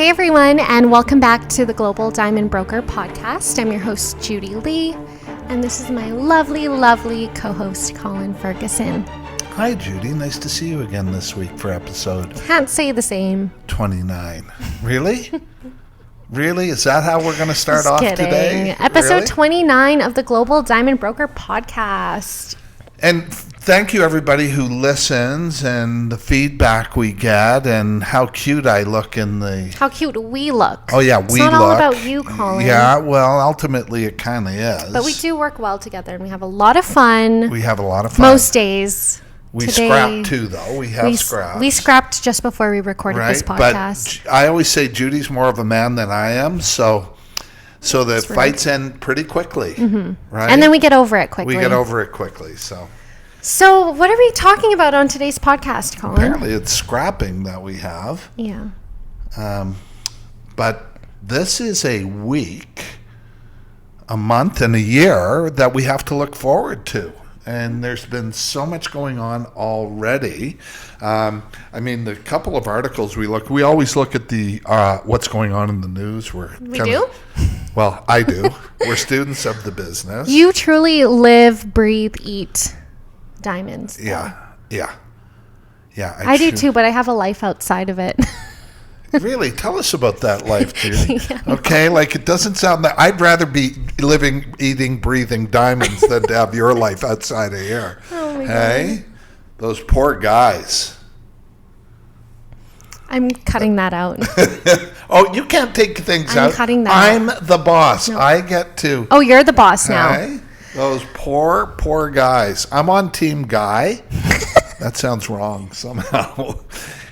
Hey everyone, and welcome back to the Global Diamond Broker podcast. I'm your host, Judy Lee, and this is my lovely, lovely co-host, Colin Ferguson. Hi, Judy. Nice to see you again this week for episode... Can't say the same. 29. Really? Really? Is that how we're going to start Just off kidding. today? Episode Really? 29 of the Global Diamond Broker podcast. And thank you, everybody who listens and the feedback we get and how cute I look in the... How cute we look. Oh, yeah, it's we not look. all about you, Colin. Yeah, well, ultimately it kind of is. But we do work well together, and we have a lot of fun. We have a lot of fun. Most days. We Today, scrapped too, though. We have scrapped. We scrapped just before we recorded this podcast. But I always say Judy's more of a man than I am, so the fights end pretty quickly, right? And then we get over it quickly. We get over it quickly, So what are we talking about on today's podcast, Colin? Apparently it's scrapping that we have. Yeah. But this is a week, a month, and a year that we have to look forward to. And there's been so much going on already. I mean, the couple of articles we always look at the what's going on in the news. We do? Well, I do. We're students of the business. You truly live, breathe, eat diamonds. Yeah. I do too, but I have a life outside of it. Really? Tell us about that life, Judy. Yeah. Okay, like it doesn't sound that... I'd rather be living, eating, breathing diamonds than to have your life outside of here. Oh my God. Those poor guys. I'm cutting that out. Oh, you can't take things out. I'm cutting that I'm out. the boss. No. I get to... Oh, you're the boss now. Hey? Those poor guys. I'm on Team Guy. That sounds wrong somehow.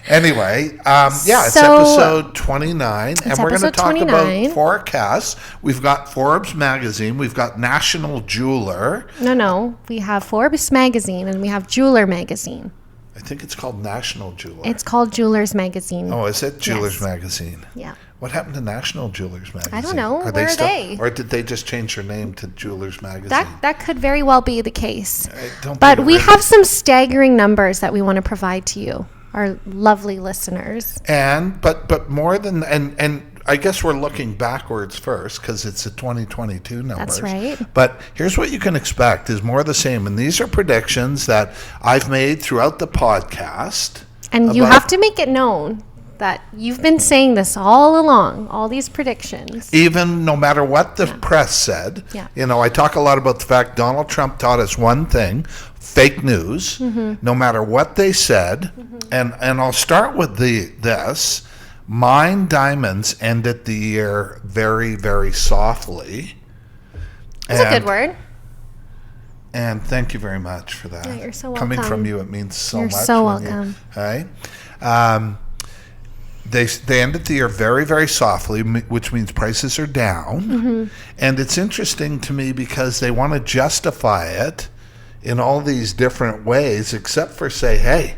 Anyway, it's episode 29, and we're going to talk 29. about forecasts. We've got Forbes magazine, we've got National Jeweler. No, we have Forbes magazine and we have Jeweler magazine. I think it's called National Jeweler. It's called Jewelers magazine. Oh, is it Jewelers Yes. magazine? Yeah. What happened to National Jewelers magazine? I don't know. Where are they? Or did they just change their name to Jewelers magazine? That could very well be the case. Don't But think we it have some staggering numbers that we want to provide to you, our lovely listeners. And but more than and I guess we're looking backwards first because it's a 2022 numbers. That's right. But here's what you can expect is more of the same, and these are predictions that I've made throughout the podcast. And you have to make it known that you've been saying this all along, all these predictions. Even no matter what the press said. Yeah. You know, I talk a lot about the fact Donald Trump taught us one thing, fake news, no matter what they said. And I'll start with this. Mine Diamonds ended the year very, very softly. That's a good word. And thank you very much for that. Yeah, you're so Coming welcome. from you, it means so You're much. so welcome. Hey? They ended the year very, very softly, which means prices are down. And it's interesting to me because they want to justify it in all these different ways, except for say, hey,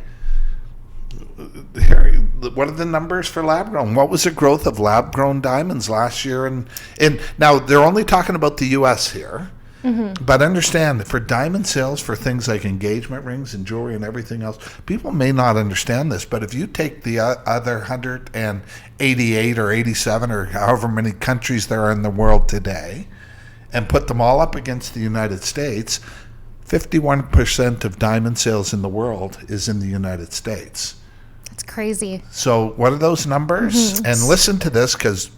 here, what are the numbers for lab-grown? What was the growth of lab-grown diamonds last year? And now they're only talking about the U.S. here. But understand, for diamond sales, for things like engagement rings and jewelry and everything else, people may not understand this, but if you take the other 188 or 87 or however many countries there are in the world today and put them all up against the United States, 51% of diamond sales in the world is in the United States. That's crazy. So what are those numbers? And listen to this because,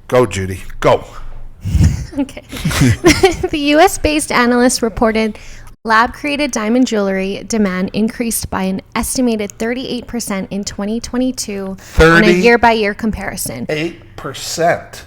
go Judy, go. Okay. The U.S.-based analyst reported lab-created diamond jewelry demand increased by an estimated 38% in 2022 on a year-by-year comparison. 8%.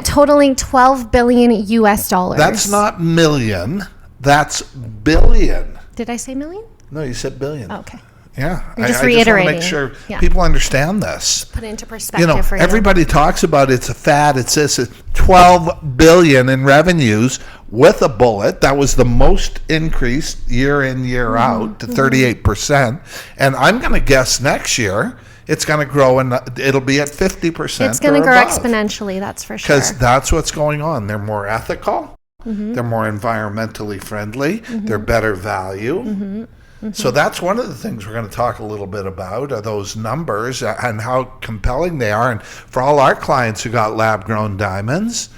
Totaling 12 billion U.S. dollars. That's not million. That's billion. Did I say million? No, you said billion. Oh, okay. Yeah. I'm just I reiterating. just want to make sure people understand this. Put it into perspective for you. Everybody talks about it's a fad. It says $12 billion in revenues with a bullet. That was the most increase year in, year out to 38%. And I'm going to guess next year it's going to grow and it'll be at 50%. It's going to grow exponentially, that's for sure. Because that's what's going on. They're more ethical. They're more environmentally friendly. They're better value. So that's one of the things we're going to talk a little bit about, are those numbers and how compelling they are. And for all our clients who got lab-grown diamonds,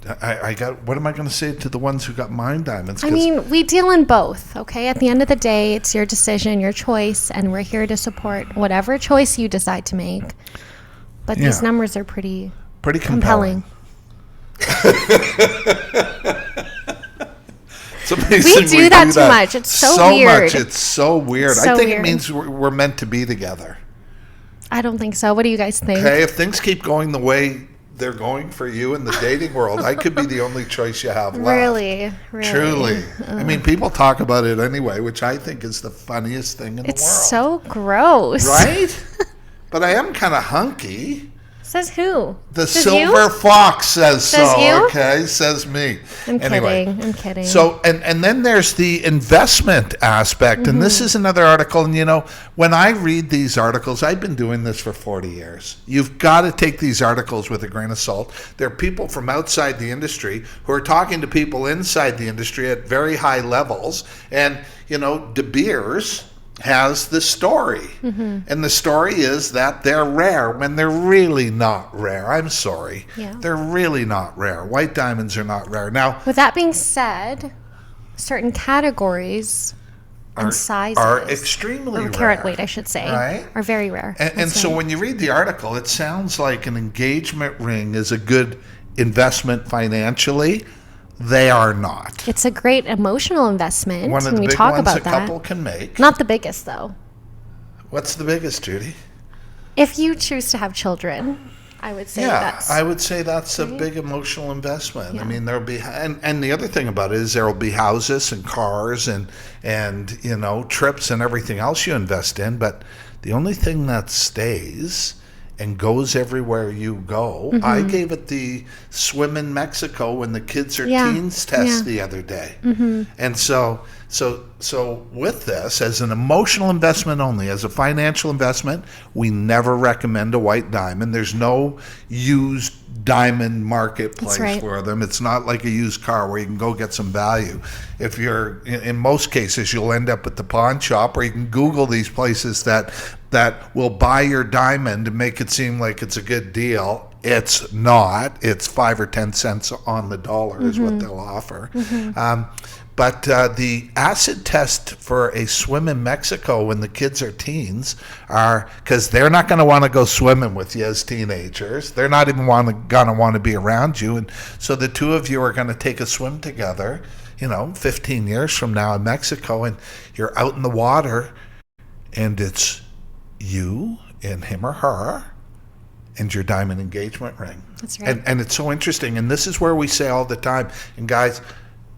what am I going to say to the ones who got mine diamonds? I mean, we deal in both, okay? At the end of the day, it's your decision, your choice, and we're here to support whatever choice you decide to make. But these numbers are pretty compelling. We do that too much. It's so weird. It's so weird. So I think weird. it means we're meant to be together. I don't think so. What do you guys think? Okay, if things keep going the way they're going for you in the dating world, I could be the only choice you have left. Really? Truly. I mean, people talk about it anyway, which I think is the funniest thing in the world. It's so gross. Right? But I am kind of hunky. Says who? The Says silver you? fox says so. You? Okay, says me. I'm anyway, kidding. I'm kidding. So, and then there's the investment aspect, and this is another article. And you know, when I read these articles, I've been doing this for 40 years. You've got to take these articles with a grain of salt. There are people from outside the industry who are talking to people inside the industry at very high levels, and you know, De Beers has the story. And the story is that they're rare when they're really not rare. I'm sorry. Yeah. They're really not rare. White diamonds are not rare. Now, with that being said, certain categories and sizes are extremely rare. Carat weight, I should say, right? Are very rare. And so when you read the article, it sounds like an engagement ring is a good investment financially. They are not. It's a great emotional investment. One of the when we big talk ones about a couple can make. Not the biggest, though. What's the biggest, Judy? If you choose to have children, I would say I would say that's a big emotional investment. Yeah. I mean, there'll be, and the other thing about it is there'll be houses and cars and you know, trips and everything else you invest in. But the only thing that stays and goes everywhere you go. I gave it the swim in Mexico when the kids are teens test the other day. And so with this, as an emotional investment only, as a financial investment, we never recommend a white diamond. There's no used diamond marketplace for them. It's not like a used car where you can go get some value. If you're, in most cases, you'll end up at the pawn shop, or you can Google these places that will buy your diamond and make it seem like it's a good deal. It's not. It's 5 or 10 cents on the dollar is what they'll offer. But the acid test for a swim in Mexico when the kids are teens are, because they're not going to want to go swimming with you as teenagers. They're not even going to want to be around you. And so the two of you are going to take a swim together, 15 years from now in Mexico, and you're out in the water, and it's you and him or her and your diamond engagement ring. That's right. And it's so interesting. And this is where we say all the time, and guys,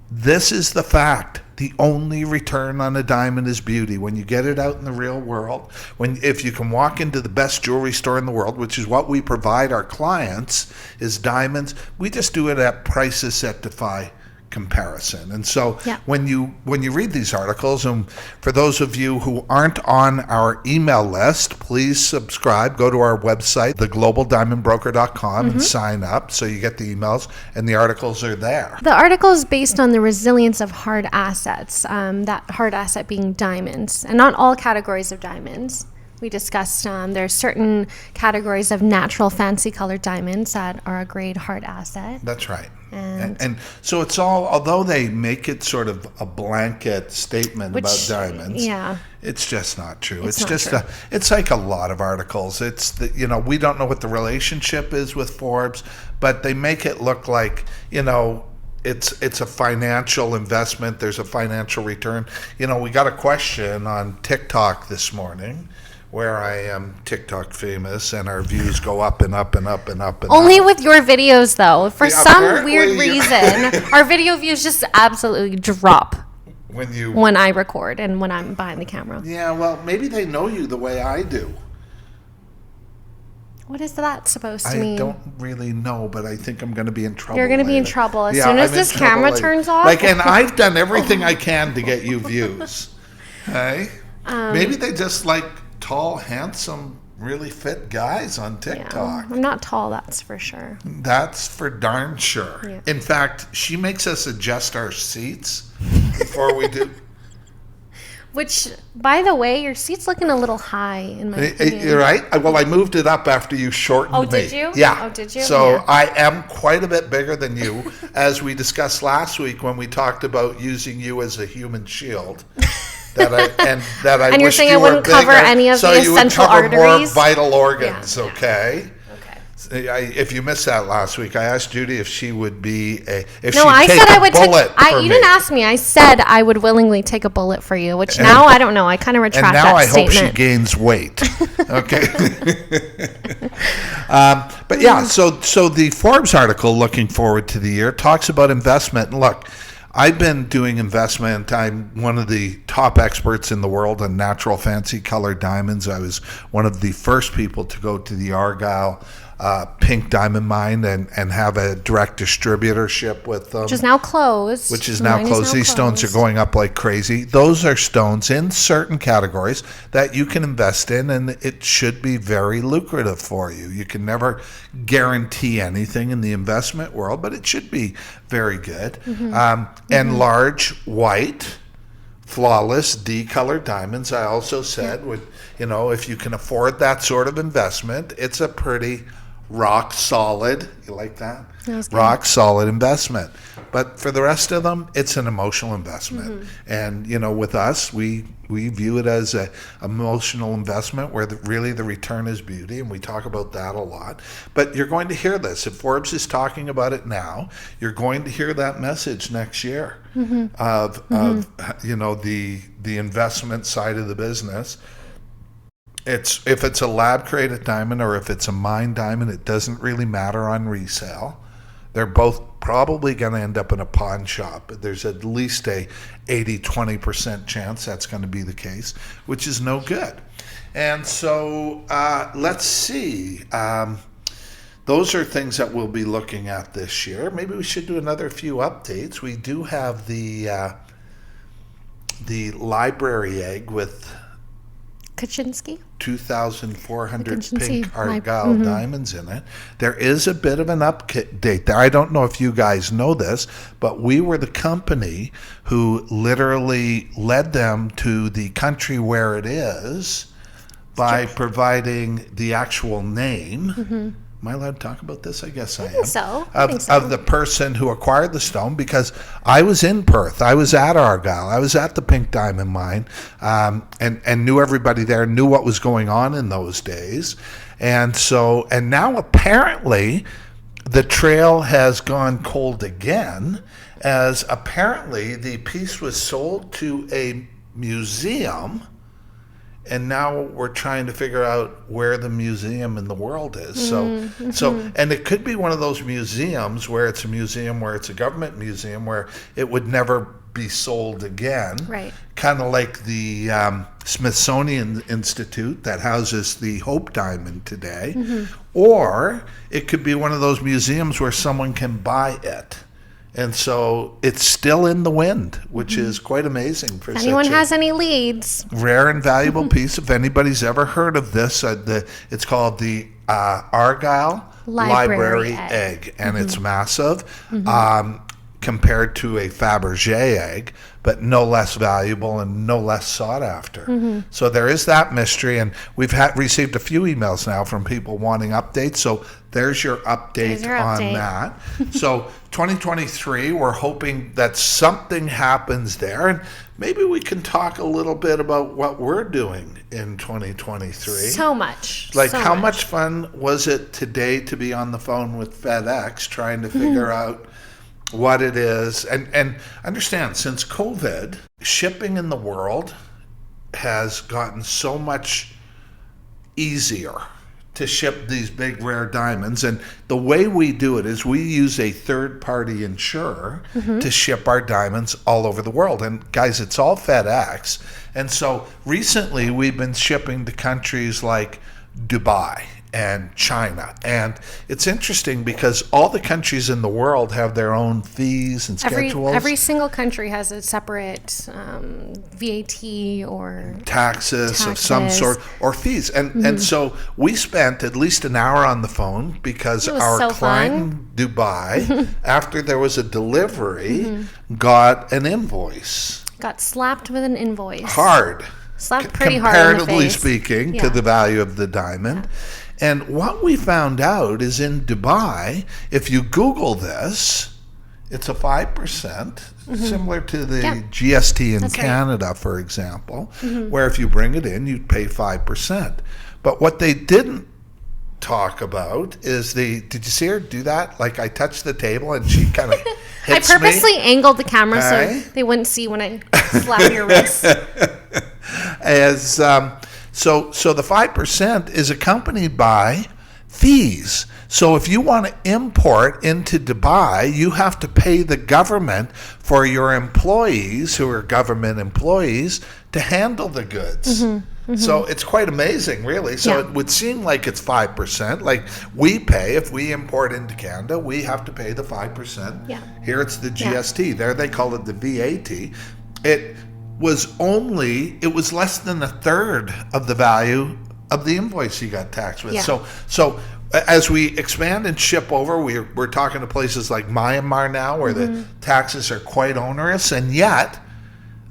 this is the fact. The only return on a diamond is beauty. When you get it out in the real world, if you can walk into the best jewelry store in the world, which is what we provide our clients, is diamonds, we just do it at prices that defy comparison. And so when you read these articles, and for those of you who aren't on our email list, please subscribe. Go to our website, theglobaldiamondbroker.com, and sign up so you get the emails, and the articles are there. The article is based on the resilience of hard assets, that hard asset being diamonds, and not all categories of diamonds. We discussed there's certain categories of natural fancy colored diamonds that are a great hard asset. That's right. And so it's all, although they make it sort of a blanket statement about diamonds, it's just not true. It's just true. It's like a lot of articles. It's we don't know what the relationship is with Forbes, but they make it look like, it's a financial investment. There's a financial return. We got a question on TikTok this morning, where I am TikTok famous, and our views go up and up and up and up and Only up. with your videos, though. For some weird reason, our video views just absolutely drop when I record and when I'm behind the camera. Yeah, well, maybe they know you the way I do. What is that supposed to mean? I don't really know, but I think I'm going to be in trouble. You're going to be in trouble as soon as this camera turns off. And I've done everything I can to get you views. Hey? Maybe they just like tall, handsome, really fit guys on TikTok. I'm not tall, that's for sure. That's for darn sure. Yeah. In fact, she makes us adjust our seats before we do. Which, by the way, your seat's looking a little high in my opinion. You're right. Well, I moved it up after you shortened me. Oh, did you? Yeah. Oh, did you? So Yeah. I am quite a bit bigger than you, as we discussed last week when we talked about using you as a human shield. And you're saying I wouldn't cover any of the essential arteries? So you would cover more vital organs, Yeah. okay? If you missed that last week, I asked Judy if she would be if No, she'd I take said I a would bullet take. for You me. didn't ask me. I said I would willingly take a bullet for you. Which now I don't know. I kind of retract And now that I hope statement. she gains weight. Okay. But yeah, so the Forbes article looking forward to the year talks about investment. And look, I've been doing investment. I'm one of the top experts in the world on natural fancy colored diamonds. I was one of the first people to go to the Argyle pink diamond mine and have a direct distributorship with them. Which is now closed. These stones are going up like crazy. Those are stones in certain categories that you can invest in, and it should be very lucrative for you. You can never guarantee anything in the investment world, but it should be very good. And large, white, flawless, D-colored diamonds, I also said, if you can afford that sort of investment, it's a pretty rock solid, you like that? Rock solid investment. But for the rest of them, it's an emotional investment. And, with us, we view it as an emotional investment where really the return is beauty, and we talk about that a lot. But you're going to hear this. If Forbes is talking about it now, you're going to hear that message next year of the investment side of the business. If it's a lab-created diamond or if it's a mined diamond, it doesn't really matter on resale. They're both probably going to end up in a pawn shop. There's at least a 80-20% chance that's going to be the case, which is no good. And so let's see. Those are things that we'll be looking at this year. Maybe we should do another few updates. We do have the library egg with Kaczynski? 2,400 pink Argyle diamonds in it. There is a bit of an update there. I don't know if you guys know this, but we were the company who literally led them to the country where it is by providing the actual name. Am I allowed to talk about this? I guess I am. I think so. Of the person who acquired the stone, because I was in Perth. I was at Argyle. I was at the Pink Diamond Mine, and knew everybody there, knew what was going on in those days. And now apparently the trail has gone cold again, as apparently the piece was sold to a museum. And now we're trying to figure out where the museum in the world is. And it could be one of those museums where it's a government museum where it would never be sold again. Right. Kind of like the Smithsonian Institute that houses the Hope Diamond today. Or it could be one of those museums where someone can buy it. And so it's still in the wind, which is quite amazing. For if anyone has any leads. Rare and valuable piece. If anybody's ever heard of this, it's called the Argyle Library Egg. And it's massive compared to a Fabergé egg, but no less valuable and no less sought after. So there is that mystery, and we've received a few emails now from people wanting updates. So there's your update on that. So 2023, we're hoping that something happens there, and maybe we can talk a little bit about what we're doing in 2023. So much. How much fun was it today to be on the phone with FedEx trying to figure out what it is, and understand, since COVID, shipping in the world has gotten so much easier to ship these big rare diamonds. And the way we do it is we use a third-party insurer to ship our diamonds all over the world. And guys, it's all FedEx. And so recently we've been shipping to countries like Dubai and China. And it's interesting because all the countries in the world have their own fees and schedules. Every single country has a separate VAT or taxes of some sort, or fees. And so we spent at least an hour on the phone because our client in Dubai, after there was a delivery, got an invoice. Got slapped with an invoice. Hard. Slapped pretty hard in the Comparatively face. speaking, Yeah. to the value of the diamond. And what we found out is in Dubai, if you Google this, it's a 5%, similar to the Yeah. GST in That's right. Canada, for example, where if you bring it in, you'd pay 5%. But what they didn't talk about is did you see her do that? Like, I touched the table and she kind of I hits me. purposely angled the camera Okay. so they wouldn't see when I slap your wrist. So the 5% is accompanied by fees. So if you want to import into Dubai, you have to pay the government for your employees, who are government employees, to handle the goods. So it's quite amazing, really. So it would seem like it's 5%. Like, we pay, if we import into Canada, we have to pay the 5%. Yeah. Here it's the GST. There they call it the VAT. It was less than a third of the value of the invoice you got taxed with. Yeah. So as we expand and ship over, we're talking to places like Myanmar now, where the taxes are quite onerous, and yet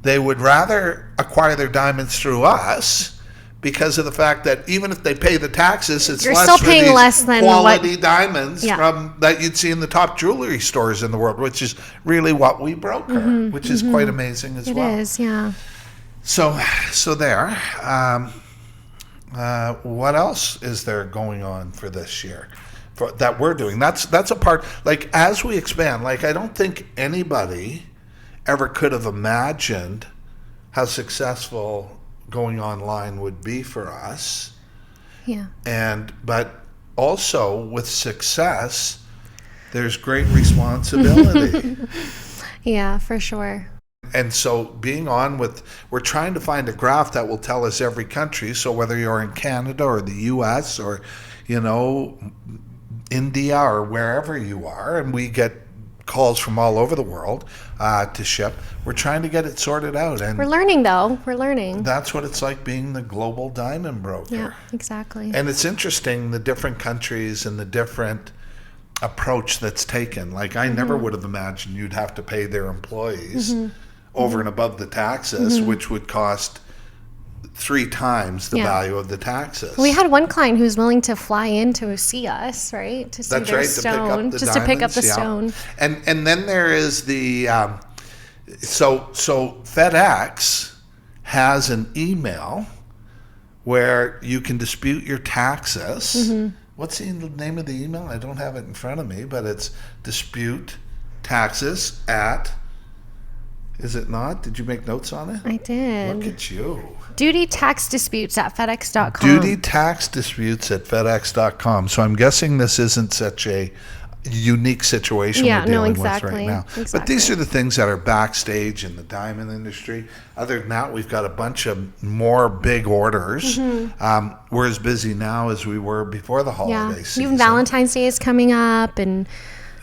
they would rather acquire their diamonds through us because of the fact that even if they pay the taxes, it's You're less still for paying these less than quality diamonds Yeah. from that you'd see in the top jewelry stores in the world, which is really what we broker, which is quite amazing as well. It is, yeah. So there. What else is there going on for this year that we're doing? That's a part. Like, as we expand, like, I don't think anybody ever could have imagined how successful going online would be for us. Yeah. But also with success, there's great responsibility. Yeah, for sure. And so we're trying to find a graph that will tell us every country. So whether you're in Canada or the US or, India or wherever you are, and we get calls from all over the world to ship, we're trying to get it sorted out. And We're learning, though. We're learning. that's what it's like being the global diamond broker. Yeah, exactly. And it's interesting, the different countries and the different approach that's taken. Like, I never would have imagined you'd have to pay their employees over and above the taxes, which would cost 3 times the value of the taxes. We had one client who's willing to fly in to see us, right? To see That's their right, stone, to just to pick up the diamonds, stone. And then there is the so FedEx has an email where you can dispute your taxes. What's the name of the email? I don't have it in front of me, but it's dispute taxes at. Is it not? Did you make notes on it? I did. Look at you. Duty tax disputes at FedEx.com. Duty tax disputes at FedEx.com. So I'm guessing this isn't such a unique situation we're dealing with right now. Exactly. But these are the things that are backstage in the diamond industry. Other than that, we've got a bunch of more big orders. We're as busy now as we were before the holiday season. Even Valentine's Day is coming up, and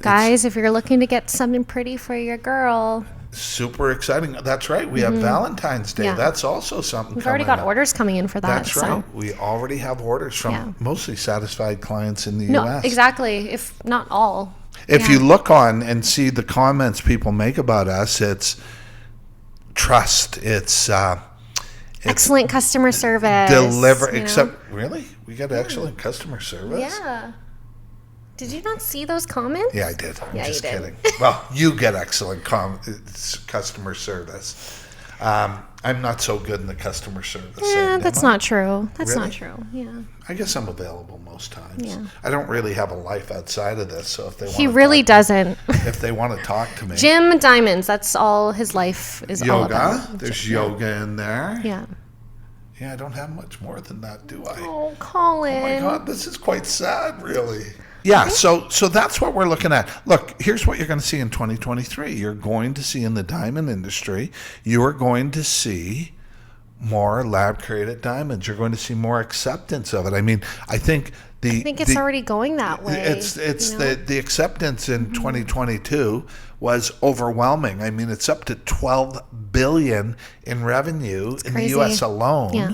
guys, if you're looking to get something pretty for your girl, super exciting. That's right. We have Valentine's Day. Yeah. That's also something we've already coming got up. orders coming in for that. That's right. We already have orders from mostly satisfied clients in the No, U.S. exactly. If not all. If you look on and see the comments people make about us, it's trust. It's excellent customer service. Really? We got excellent customer service? Yeah. Did you not see those comments? Yeah, I did. I'm Yeah, just you did. kidding. Well, you get excellent customer service. I'm not so good in the customer service. Yeah, end, that's am I? not true. That's Really? not true. Yeah. I guess I'm available most times. Yeah. I don't really have a life outside of this, so if they want He really doesn't. if they want to talk to me. Jim Diamonds, that's all his life is all Yoga. about. There's yoga in there. Yeah. Yeah, I don't have much more than that, do I? Oh, Colin. Oh my God, this is quite sad, really. Yeah, so that's what we're looking at. Look, here's what you're going to see in 2023. You're going to see in the diamond industry, you are going to see more lab-created diamonds. You're going to see more acceptance of it. I mean, I think it's already going that way. It's the acceptance in 2022 was overwhelming. I mean, it's up to $12 billion in revenue in the U.S. alone. Yeah.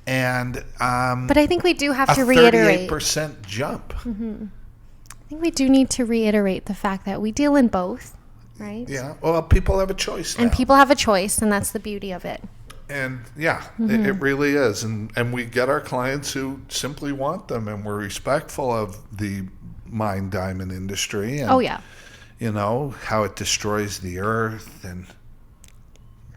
And but I think we do have to a reiterate. 38% jump. I think we do need to reiterate the fact that we deal in both. right? Yeah. Well, people have a choice now. And people have a choice, and that's the beauty of it. And yeah, it really is. And we get our clients who simply want them, and we're respectful of the mine diamond industry. And, Oh, yeah. you know, how it destroys the earth. And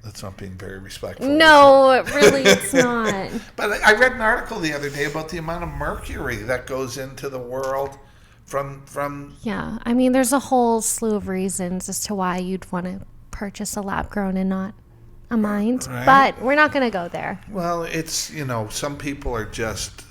that's not being very respectful. No, really, it's not. But I read an article the other day about the amount of mercury that goes into the world from Yeah. I mean, there's a whole slew of reasons as to why you'd want to purchase a lab grown and not a mined. Right. But we're not going to go there. Well, it's, you know, some people are just,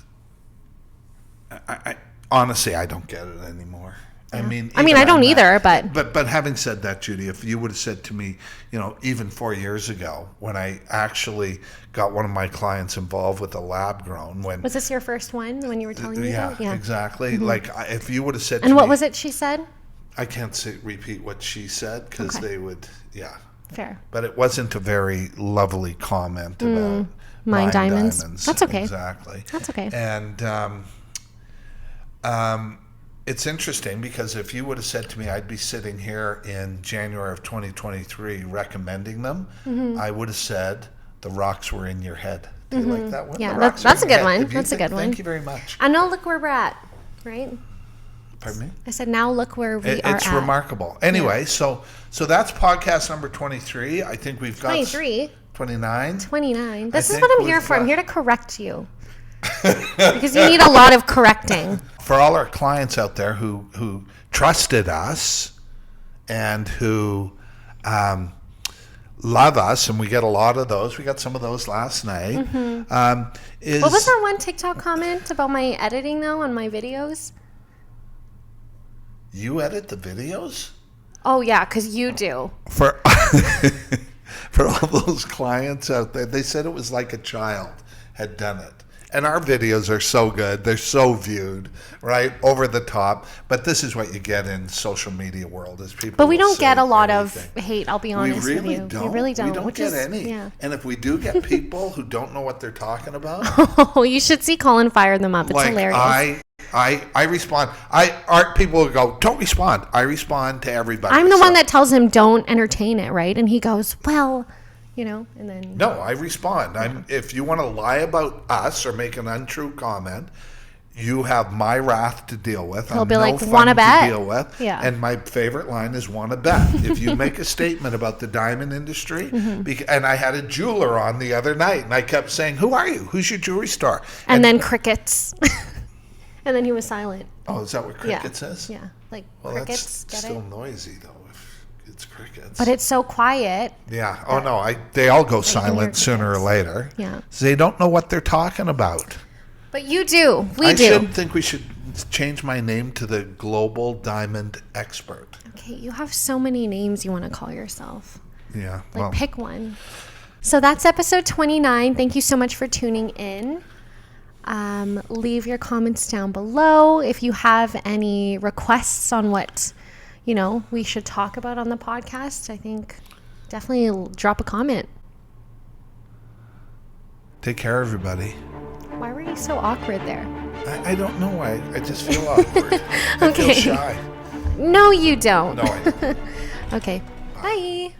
I honestly, I don't get it anymore. Yeah. I mean, I don't either, but But having said that, Judy, if you would have said to me, you know, even 4 years ago, when I actually got one of my clients involved with a lab grown, was this your first one when you were telling me that? Yeah, exactly. Like, if you would have said to And me, what was it she said? I can't repeat what she said because Okay. they would, yeah. Fair. But it wasn't a very lovely comment about Mine diamonds. That's okay. Exactly. That's okay. And it's interesting because if you would have said to me I'd be sitting here in January of 2023 recommending them, I would have said the rocks were in your head. Do you like that one? Yeah, The rocks that's are a in your good head. one. If you That's a good one. Thank you very much. And now look where we're at, right? Pardon me? I said, now look where we are It's at. remarkable. Anyway, so that's podcast number 23. I think we've got 23. 29. 29. This is think what I'm we've here for. I'm got- here to correct you. Because you need a lot of correcting. For all our clients out there who trusted us and who love us, and we get a lot of those. We got some of those last night. What was that one TikTok comment about my editing, though, on my videos? You edit the videos? Oh, yeah, because you do. For for all those clients out there, they said it was like a child had done it. And our videos are so good. They're so viewed, right? Over the top. But this is what you get in social media world is people. But we will don't get say a lot anything. of hate, I'll be honest with you. We really don't. We don't which get is, any. Yeah. And if we do get people who don't know what they're talking about, Oh, you should see Colin fire them up. It's like hilarious. I respond. Art people will go, don't respond. I respond to everybody. I'm the So- one that tells him don't entertain it, right? And he goes, well, you know, and then No, I respond. If you want to lie about us or make an untrue comment, you have my wrath to deal with. He'll I'm be no like, fun "Wanna to bet?" deal with. Yeah. And my favorite line is "wanna bet." If you make a statement about the diamond industry, and I had a jeweler on the other night, and I kept saying, "Who are you? Who's your jewelry store?" and then crickets. And then he was silent. Oh, is that what Yeah. crickets is? Yeah. Like Well, crickets, that's get still it? noisy though. If it's crickets. But it's so quiet. Yeah. Oh no. They all go hear silent sooner or crickets. later. Yeah. So they don't know what they're talking about. But you do. We I do. should think we should change my name to the Global Diamond Expert. Okay, you have so many names you want to call yourself. Yeah. Like, Well, pick one. So that's episode 29. Thank you so much for tuning in. Leave your comments down below. If you have any requests on what, you know, we should talk about on the podcast, I think definitely drop a comment. take care, everybody. Why were you so awkward there? I don't know. I just feel awkward. I Okay. feel shy. No, you don't. No, I don't. Okay. Bye.